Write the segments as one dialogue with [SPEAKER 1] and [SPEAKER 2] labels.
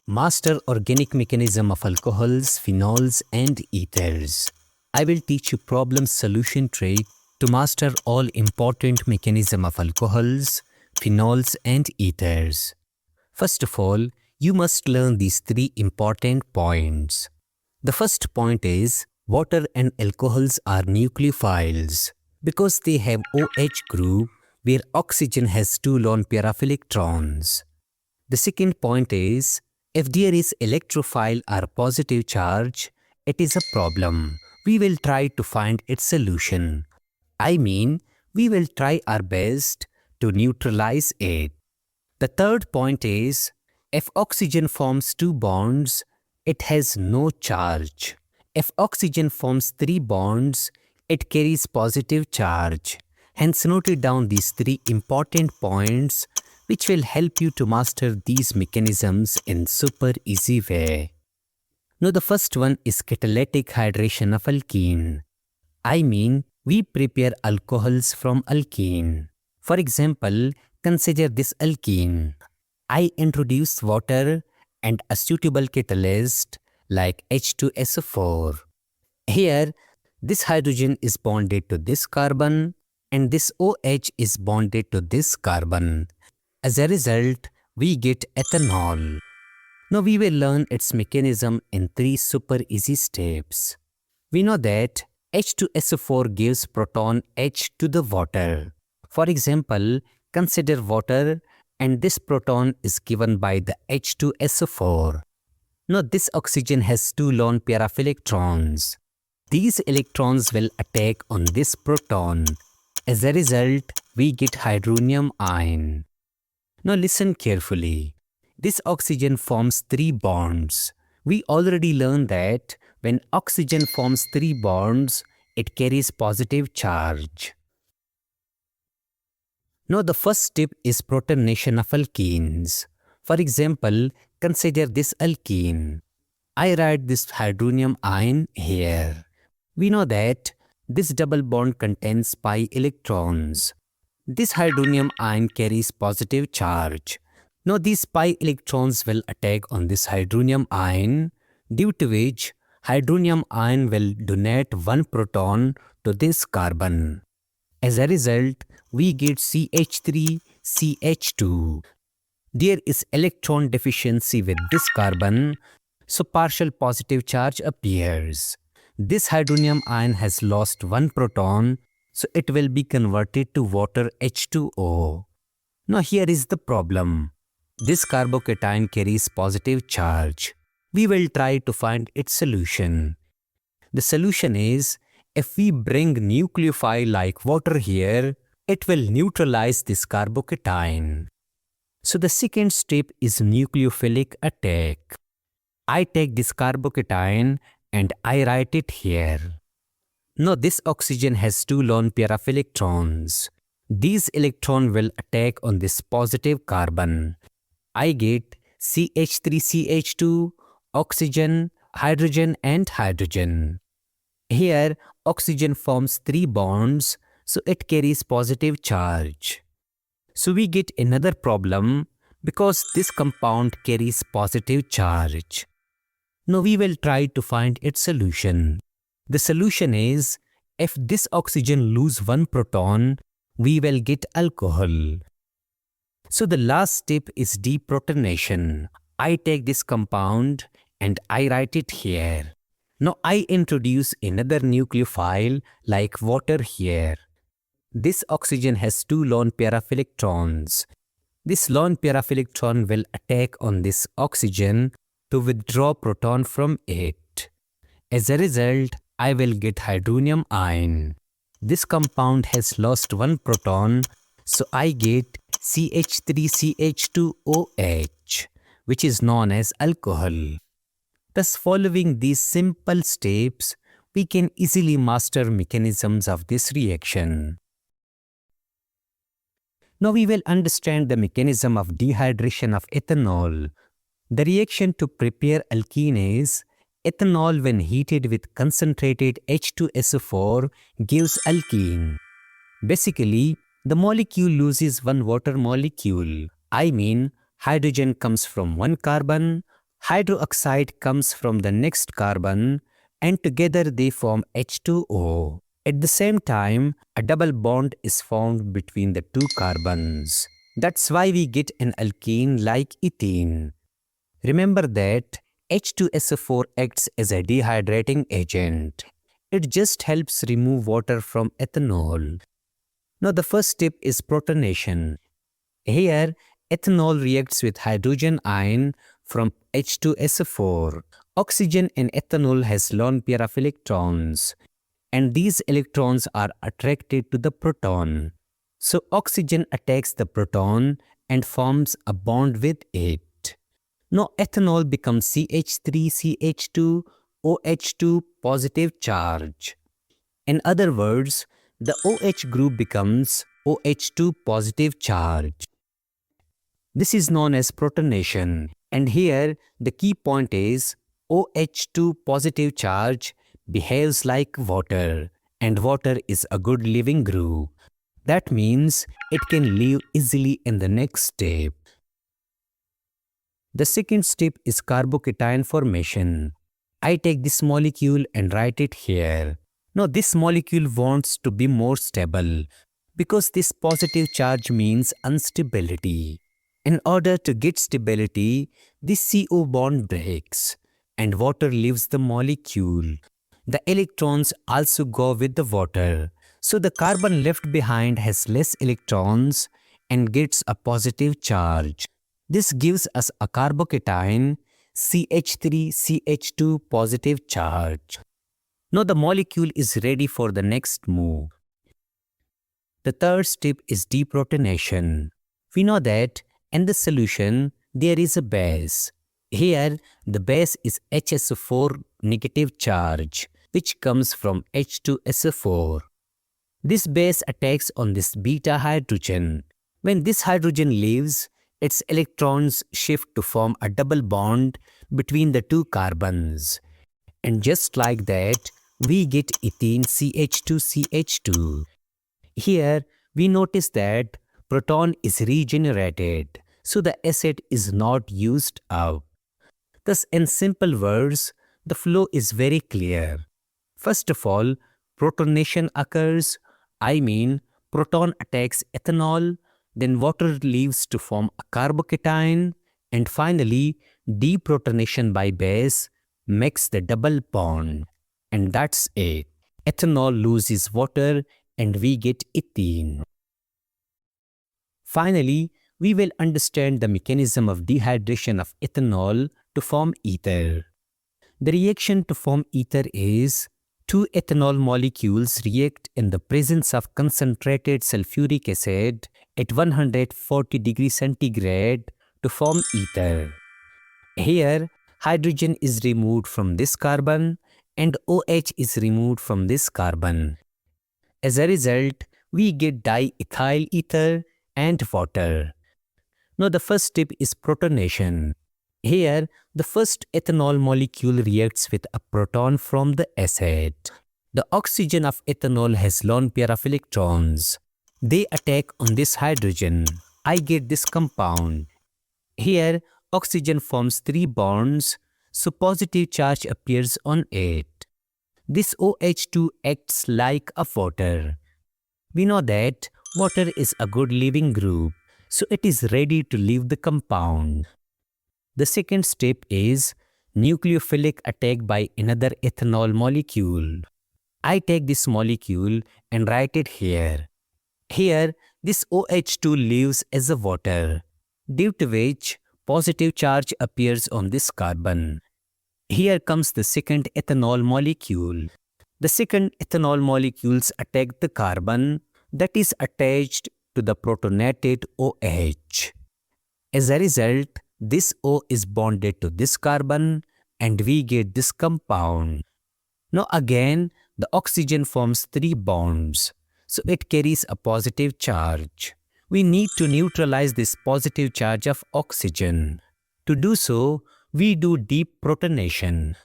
[SPEAKER 1] Master organic mechanism of alcohols, phenols and ethers. I will teach you problem solution trick to master all important mechanism of alcohols, phenols and ethers. First of all, you must learn these three important points. The first point is water and alcohols are nucleophiles because they have OH group where oxygen has two lone pair of electrons. The second point is if there is electrophile or positive charge, it is a problem. We will try to find its solution. I mean, we will try our best to neutralize it. The third point is if oxygen forms two bonds, it has no charge. If oxygen forms three bonds, it carries positive charge. Hence, note down these three important points which will help you to master these mechanisms in super easy way. Now the first one is catalytic hydration of alkene. I mean, we prepare alcohols from alkene. For example, consider this alkene. I introduce water and a suitable catalyst like H2SO4. Here, this hydrogen is bonded to this carbon and this OH is bonded to this carbon. As a result, we get ethanol. Now we will learn its mechanism in three super easy steps. We know that H2SO4 gives proton H to the water. For example, consider water and this proton is given by the H2SO4. Now this oxygen has two lone pair of electrons. These electrons will attack on this proton. As a result, we get hydronium ion. Now listen carefully. This oxygen forms three bonds. We already learned that when oxygen forms three bonds, it carries positive charge. Now the first step is protonation of alkenes. For example, consider this alkene. I write this hydronium ion here. We know that this double bond contains pi electrons. This hydronium ion carries positive charge. Now these pi electrons will attack on this hydronium ion, due to which hydronium ion will donate one proton to this carbon. As a result, we get CH3CH2. There is electron deficiency with this carbon, so partial positive charge appears. This hydronium ion has lost one proton, so it will be converted to water H2O. Now here is the problem. This carbocation carries positive charge. We will try to find its solution. The solution is, if we bring nucleophile like water here, it will neutralize this carbocation. So the second step is nucleophilic attack. I take this carbocation and I write it here. Now this oxygen has two lone pair of electrons. These electrons will attack on this positive carbon. I get CH3CH2, oxygen, hydrogen and hydrogen. Here, oxygen forms three bonds, so it carries positive charge. So we get another problem because this compound carries positive charge. Now we will try to find its solution. The solution is, if this oxygen lose one proton, we will get alcohol. So the last step is deprotonation. I take this compound and I write it here. Now I introduce another nucleophile like water here. This oxygen has two lone pair of electrons. This lone pair of electron will attack on this oxygen to withdraw proton from it. As a result, I will get hydronium ion. This compound has lost one proton, so I get CH3CH2OH, which is known as alcohol. Thus, following these simple steps, we can easily master mechanisms of this reaction. Now we will understand the mechanism of dehydration of ethanol. The reaction to prepare alkene is ethanol when heated with concentrated H2SO4 gives alkene. Basically, the molecule loses one water molecule. I mean, hydrogen comes from one carbon, Hydroxide comes from the next carbon and together they form H2O. At the same time, a double bond is formed between the two carbons. That's why we get an alkene like ethene. Remember that H2SO4 acts as a dehydrating agent. It just helps remove water from ethanol. Now the first step is protonation. Here, ethanol reacts with hydrogen ion from H2SO4. Oxygen in ethanol has lone pair of electrons, and these electrons are attracted to the proton. So oxygen attacks the proton and forms a bond with it. Now ethanol becomes CH3CH2 OH2 positive charge. In other words, the OH group becomes OH2 positive charge. This is known as protonation. And here the key point is OH2 positive charge behaves like water, and water is a good living group. That means it can live easily in the next step. The second step is carbocation formation. I take this molecule and write it here. Now this molecule wants to be more stable because this positive charge means instability. In order to get stability, this CO bond breaks and water leaves the molecule. The electrons also go with the water. So the carbon left behind has less electrons and gets a positive charge. This gives us a carbocation CH3CH2 positive charge. Now the molecule is ready for the next move. The third step is deprotonation. We know that in the solution there is a base. Here the base is HSO4 negative charge, which comes from H2SO4. This base attacks on this beta hydrogen. When this hydrogen leaves, its electrons shift to form a double bond between the two carbons. And just like that, we get ethene CH2CH2. Here, we notice that proton is regenerated, so the acid is not used up. Thus, in simple words, the flow is very clear. First of all, protonation occurs. I mean, proton attacks ethanol, then water leaves to form a carbocation, and finally, deprotonation by base makes the double bond. And that's it. Ethanol loses water and we get ethene. Finally, we will understand the mechanism of dehydration of ethanol to form ether. The reaction to form ether is two ethanol molecules react in the presence of concentrated sulfuric acid at 140 degrees centigrade to form ether. Here, hydrogen is removed from this carbon and OH is removed from this carbon. As a result, we get diethyl ether and water. Now the first step is protonation. Here, the first ethanol molecule reacts with a proton from the acid. The oxygen of ethanol has lone pair of electrons. They attack on this hydrogen. I get this compound. Here, oxygen forms three bonds, so positive charge appears on it. This OH2 acts like a water. We know that water is a good living group, so it is ready to leave the compound. The second step is nucleophilic attack by another ethanol molecule. I take this molecule and write it here. Here, this OH2 leaves as a water, due to which positive charge appears on this carbon. Here comes the second ethanol molecule. The second ethanol molecules attack the carbon that is attached to the protonated OH. As a result, this O is bonded to this carbon and we get this compound. Now again, the oxygen forms three bonds, so it carries a positive charge. We need to neutralize this positive charge of oxygen. To do so, we do deprotonation.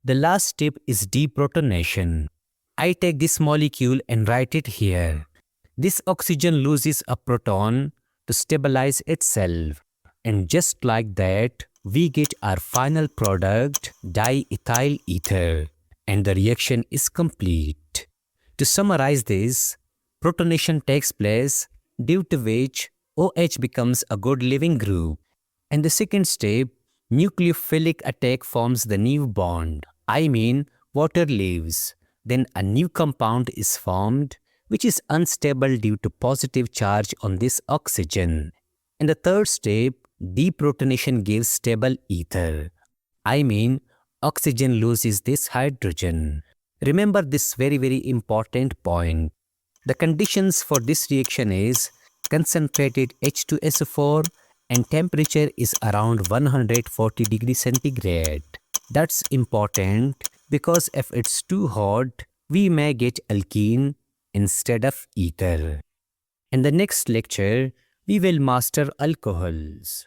[SPEAKER 1] The last step is deprotonation. I take this molecule and write it here. This oxygen loses a proton to stabilize itself. And just like that, we get our final product, diethyl ether, and the reaction is complete. To summarize this, protonation takes place due to which OH becomes a good living group. And the second step, nucleophilic attack forms the new bond. I mean, water leaves. Then a new compound is formed, which is unstable due to positive charge on this oxygen. In the third step, deprotonation gives stable ether. I mean, oxygen loses this hydrogen. Remember this very important point. The conditions for this reaction is concentrated H2SO4 and temperature is around 140 degrees centigrade. That's important because if it's too hot, we may get alkene instead of ether. In the next lecture, we will master alcohols.